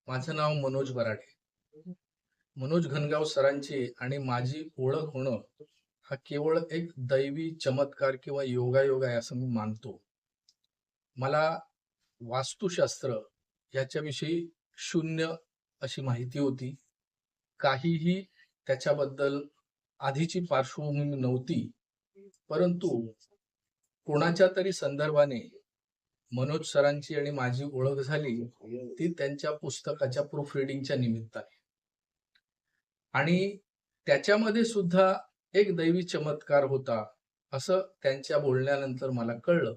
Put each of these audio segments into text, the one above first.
माझं नाव मनोज बराडे. मनोज घनगाव सरांची आणि माझी ओळख होणं हा केवळ एक दैवी चमत्कार किंवा योगायोग आहे असं मी मानतो. मला वास्तुशास्त्र याच्याविषयी शून्य अशी माहिती होती. काहीही त्याच्याबद्दल आधीची पार्श्वभूमी नव्हती. परंतु कोणाच्या तरी संदर्भाने मनोज सरांची आणि माझी ओळख झाली ती त्यांच्या पुस्तकाच्या प्रूफ रिडिंगच्या निमित्ताने. आणि त्याच्यामध्ये सुद्धा एक दैवी चमत्कार होता असं त्यांच्या बोलण्यानंतर मला कळलं.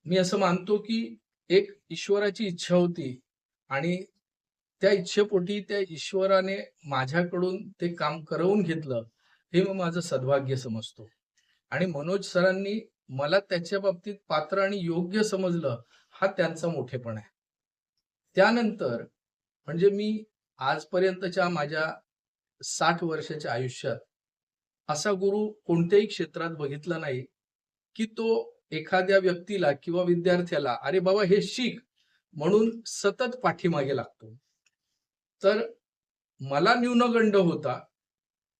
मी असं मानतो की एक ईश्वराची इच्छा होती आणि त्या इच्छेपोटी त्या ईश्वराने माझ्याकडून ते काम करवून घेतलं, हे मी माझं सद्भाग्य समजतो. आणि मनोज सरांनी मला त्याच्या बाबतीत पात्र आणि योग्य समजलं, हा त्यांचा मोठेपणा आहे. त्यानंतर म्हणजे मी आजपर्यंतच्या माझ्या 60 वर्षाच्या आयुष्यात असा गुरु कोणत्याही क्षेत्रात बघितला नाही की तो एखाद्या व्यक्तीला किंवा विद्यार्थ्याला अरे बाबा हे शिक म्हणून सतत पाठीमागे लागतो. तर मला न्यूनगंड होता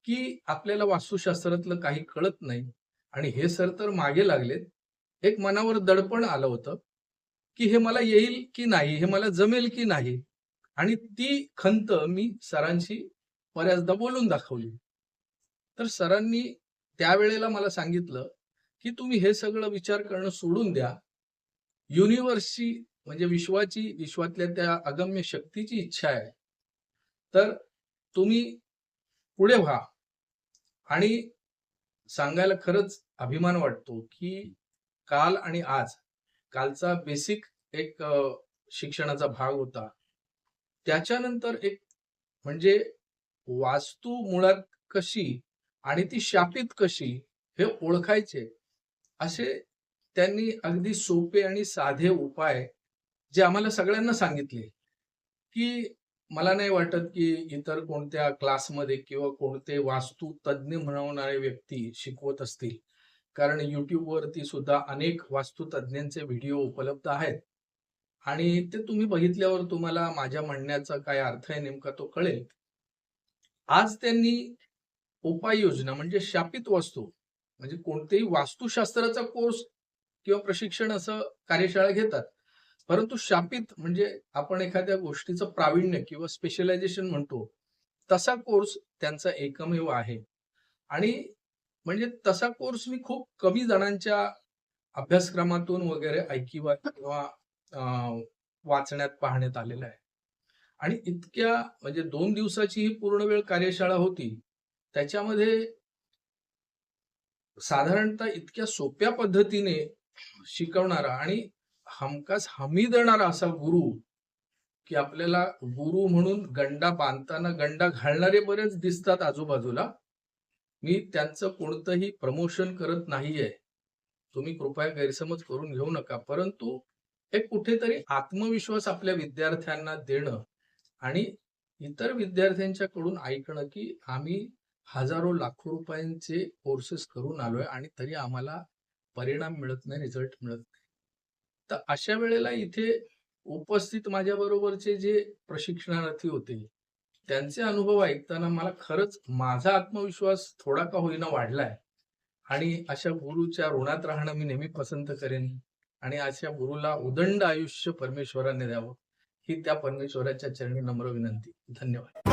की आपल्याला वास्तुशास्त्रातलं काही कळत नाही आणि हे सर तर मागे लागलेत. एक मनावर दडपण आलं होतं की हे मला येईल की नाही, हे मला जमेल की नाही. आणि ती खंत मी सरांशी बऱ्याचदा बोलून दाखवली. तर सरांनी त्यावेळेला मला सांगितलं की तुम्ही हे सगळं विचार करणं सोडून द्या. युनिव्हर्सची म्हणजे विश्वातल्या त्या अगम्य शक्तीची इच्छा आहे, तर तुम्ही पुढे व्हा. आणि सांगायला खरंच अभिमान वाटतो की काल आणि आज, कालचा बेसिक एक शिक्षणाचा भाग होता. त्याच्यानंतर एक म्हणजे वास्तू मुळात कशी आणि ती शापित कशी हे ओळखायचे, असे त्यांनी अगदी सोपे आणि साधे उपाय जे आम्हाला सगळ्यांना सांगितले. की मला नाही वाटत की इतर कोणत्या क्लासमध्ये किंवा कोणते वास्तू तज्ज्ञ म्हणवणारे व्यक्ती शिकवत असतील. कारण YouTube वरती सुद्धा अनेक वास्तुतज्ञांचे व्हिडिओ उपलब्ध आहेत आणि ते तुम्ही बघितल्यावर तुम्हाला माझ्या म्हणण्याचा काय अर्थ आहे नेमका तो कळेल. आज त्यांनी उपाययोजना म्हणजे शापित वास्तू म्हणजे कोणतेही वास्तुशास्त्राचा कोर्स किंवा प्रशिक्षण असं कार्यशाळा घेतात. परंतु शापित म्हणजे आपण एखाद्या गोष्टीचं प्रावीण्य किंवा स्पेशलायझेशन म्हणतो, तसा कोर्स त्यांचा एकमेव आहे. आणि म्हणजे तसा कोर्स मी खूप कमी जणांच्या अभ्यासक्रमातून वगैरे ऐकिवात किंवा वाचण्यात पाहण्यात आलेला आहे. आणि इतक्या म्हणजे 2 दिवसाची ही पूर्ण वेळ कार्यशाळा होती. त्याच्यामध्ये साधारणतः इतक्या सोप्या पद्धतीने शिकवणारा आणि हमखास हमी देणारा असा गुरु, की आपल्याला गुरु म्हणून गंडा बांधताना गंडा घालणारे बरेच दिसतात आजूबाजूला. मी त्यांचं कोणतंही प्रमोशन करत नाहीये. तुम्ही कृपया गैरसमज करून घेऊ नका. परंतु एक कुठेतरी आत्मविश्वास आपल्या विद्यार्थ्यांना देणं आणि इतर विद्यार्थ्यांच्याकडून ऐकणं की आम्ही हजारो लाखो रुपयांचे कोर्सेस करून आलोय आणि तरी आम्हाला परिणाम मिळत नाही, रिझल्ट मिळत नाही. तर अशा वेळेला इथे उपस्थित माझ्या बरोबरचे जे प्रशिक्षणार्थी होते, त्यांचे अनुभव ऐकताना मला खरंच माझा आत्मविश्वास थोडा का होईना वाढलाय. आणि अशा गुरुच्या ऋणात राहणं मी नेहमी पसंत करेन. आणि अशा गुरुला उदंड आयुष्य परमेश्वराने द्यावं, ही त्या परमेश्वराच्या चरणी नम्र विनंती. धन्यवाद.